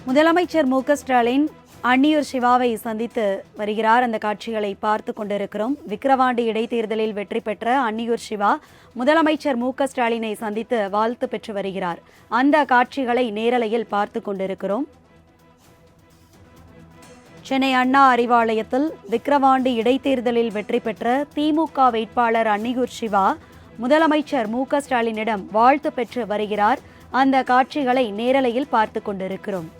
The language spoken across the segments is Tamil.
முதலமைச்சர் மு.க.ஸ்டாலின் அன்னியூர் சிவாவை சந்தித்து வருகிறார். அந்த காட்சிகளை பார்த்து கொண்டிருக்கிறோம். விக்கிரவாண்டி இடைத்தேர்தலில் வெற்றி பெற்ற அன்னியூர் சிவா முதலமைச்சர் மு.க.ஸ்டாலினை சந்தித்து வாழ்த்து பெற்று வருகிறார். அந்த காட்சிகளை நேரலையில் பார்த்து கொண்டிருக்கிறோம். சென்னை அண்ணா அறிவாலயத்தில் விக்கிரவாண்டி இடைத்தேர்தலில் வெற்றி பெற்ற திமுக வேட்பாளர் அன்னியூர் சிவா முதலமைச்சர் மு.க.ஸ்டாலினிடம் வாழ்த்து பெற்று வருகிறார். அந்த காட்சிகளை நேரலையில் பார்த்து கொண்டிருக்கிறோம்.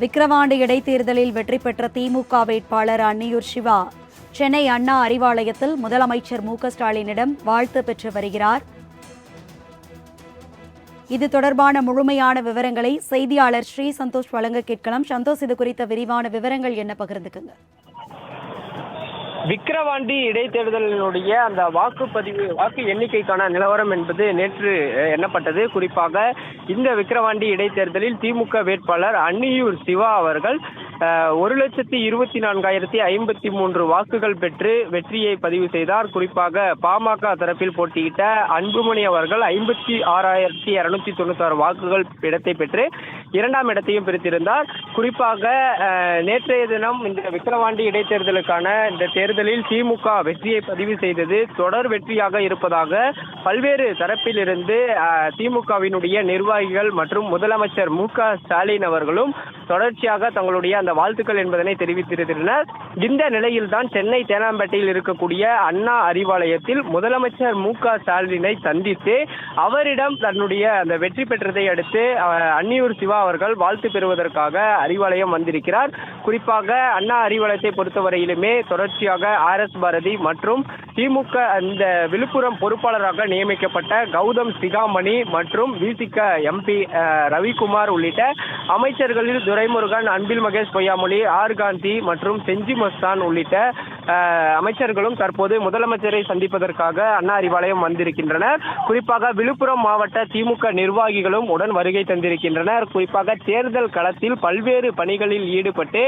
விக்கிரவாண்டி இடைத்தேர்தலில் வெற்றி பெற்ற திமுக வேட்பாளர் அன்னியூர் சிவா சென்னை அண்ணா அறிவாலயத்தில் முதலமைச்சர் மு.க.ஸ்டாலினிடம் வாழ்த்து பெற்று வருகிறார். இது தொடர்பான முழுமையான விவரங்களை செய்தியாளர் ஸ்ரீ சந்தோஷ் வழங்க கேட்கலாம். சந்தோஷ், இது குறித்த விரிவான விவரங்கள் என்ன பகிர்ந்துக்குங்க? விக்கிரவாண்டி இடைத்தேர்தலினுடைய அந்த வாக்கு எண்ணிக்கைக்கான நிலவரம் என்பது நேற்று எண்ணப்பட்டது. குறிப்பாக இந்த விக்கிரவாண்டி இடைத்தேர்தலில் திமுக வேட்பாளர் அன்னியூர் சிவா அவர்கள் 1,24,053 வாக்குகள் பெற்று வெற்றியை பதிவு செய்தார். குறிப்பாக பாமக தரப்பில் போட்டியிட்ட அன்புமணி அவர்கள் 56,296 வாக்குகள் இடத்தை பெற்று இரண்டாம் இடத்தையும் பிரித்திருந்தார். குறிப்பாக நேற்றைய தினம் இந்த விக்கிரவாண்டி இடைத்தேர்தலுக்கான இந்த தேர்தலில் திமுக வெற்றியை பதிவு செய்தது தொடர் வெற்றியாக இருப்பதாக பல்வேறு தரப்பில் இருந்து திமுகவினுடைய நிர்வாகிகள் மற்றும் முதலமைச்சர் மு.க.ஸ்டாலின் அவர்களும் தொடர்ச்சியாக தங்களுடைய அந்த வாழ்த்துக்கள் என்பதனை தெரிவித்திருந்தனர். இந்த நிலையில்தான் சென்னை தேனாம்பேட்டையில் இருக்கக்கூடிய அண்ணா அறிவாலயத்தில் முதலமைச்சர் மு.க.ஸ்டாலினை சந்தித்து அவரிடம் தன்னுடைய அந்த வெற்றி பெற்றதை அடுத்து அன்னியூர் சிவா அவர்கள் வாழ்த்து பெறுவதற்காக அறிவாலயம் வந்திருக்கிறார். குறிப்பாக அண்ணா அறிவாலயத்தை பொறுத்தவரையிலுமே தொடர்ச்சியாக RS பாரதி மற்றும் திமுக இந்த விழுப்புரம் பொறுப்பாளராக நியமிக்கப்பட்ட கௌதம் சிகாமணி மற்றும் விசிக MP ரவிக்குமார் உள்ளிட்ட அமைச்சர்களில் துரைமுருகன், அன்பில் மகேஷ் பொய்யாமொழி, காந்தி மற்றும் செஞ்சி மஸ்தான் உள்ளிட்ட அமைச்சர்களும் தற்போது முதலமைச்சரை சந்திப்பதற்காக அண்ணா அறிவாலயம் வந்திருக்கின்றனர். குறிப்பாக விழுப்புரம் மாவட்ட திமுக நிர்வாகிகளும் உடன் வருகை தந்திருக்கின்றனர். குறிப்பாக தேர்தல் களத்தில் பல்வேறு பணிகளில் ஈடுபட்டு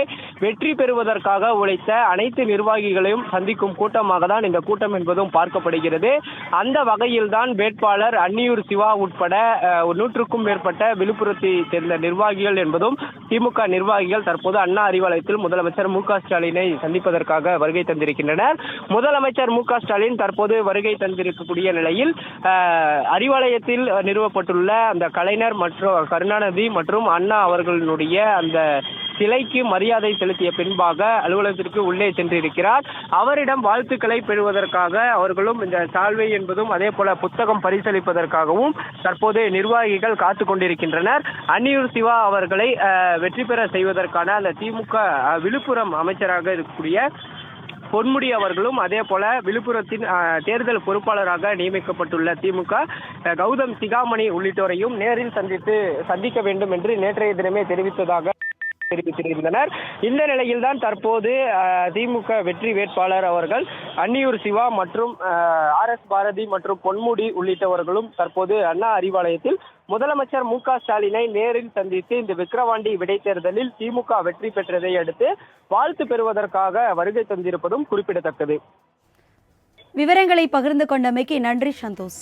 வெற்றி பெறுவதற்காக உழைத்த அனைத்து நிர்வாகிகளையும் சந்திக்கும் கூட்டமாக தான் இந்த கூட்டம் என்பதும் பார்க்கப்படுகிறது. அந்த வகையில் தான் வேட்பாளர் அன்னியூர் சிவா உட்பட 100க்கும் மேற்பட்ட விழுப்புரத்தை சேர்ந்த நிர்வாகிகள் என்பதும் திமுக நிர்வாகிகள் தற்போது அண்ணா அறிவாலயத்தில் முதலமைச்சர் மு.க.ஸ்டாலினை சந்திப்பதற்காக வருகை தந்திருக்கின்றனர். முதலமைச்சர் மு.க.ஸ்டாலின் தற்போது வருகை தந்திருக்கக்கூடிய நிலையில் அறிவாலயத்தில் நிறுவப்பட்டுள்ள அந்த கலைஞர் மற்றும் கருணாநிதி மற்றும் அண்ணா அவர்களுடைய அந்த சிலைக்கு மரியாதை செலுத்திய பின்பாக அலுவலகத்திற்கு உள்ளே சென்றிருக்கிறார். அவரிடம் வாழ்த்துக்களை பெறுவதற்காக அவர்களும் இந்த சால்வை என்பதும் அதே போல புத்தகம் பரிசளிப்பதற்காகவும் தற்போது நிர்வாகிகள் காத்து கொண்டிருக்கின்றனர். அன்னியூர் சிவா அவர்களை வெற்றி பெற செய்வதற்கான அந்த திமுக விழுப்புரம் அமைச்சராக இருக்கக்கூடிய பொன்முடி அவர்களும் அதே போல விழுப்புரத்தின் தேர்தல் பொறுப்பாளராக நியமிக்கப்பட்டுள்ள திமுக கௌதம் சிகாமணி உள்ளிட்டோரையும் நேரில் சந்திக்க வேண்டும் என்று நேற்றைய தினமே தெரிவித்ததாக தெரிவித்திருந்தனர். இந்த நிலையில்தான் தற்போது திமுக வெற்றி வேட்பாளர் அவர்கள் அன்னியூர் சிவா மற்றும் RS பாரதி மற்றும் பொன்முடி உள்ளிட்டவர்களும் தற்போது அண்ணா அறிவாலயத்தில் முதலமைச்சர் மு.க.ஸ்டாலினை நேரில் சந்தித்து இந்த விக்கிரவாண்டி இடைத்தேர்தலில் திமுக வெற்றி பெற்றதை அடுத்து வாழ்த்து பெறுவதற்காக வருகை தந்திருப்பதும் குறிப்பிடத்தக்கது. விவரங்களை பகிர்ந்து கொண்டமைக்கு நன்றி சந்தோஷ்.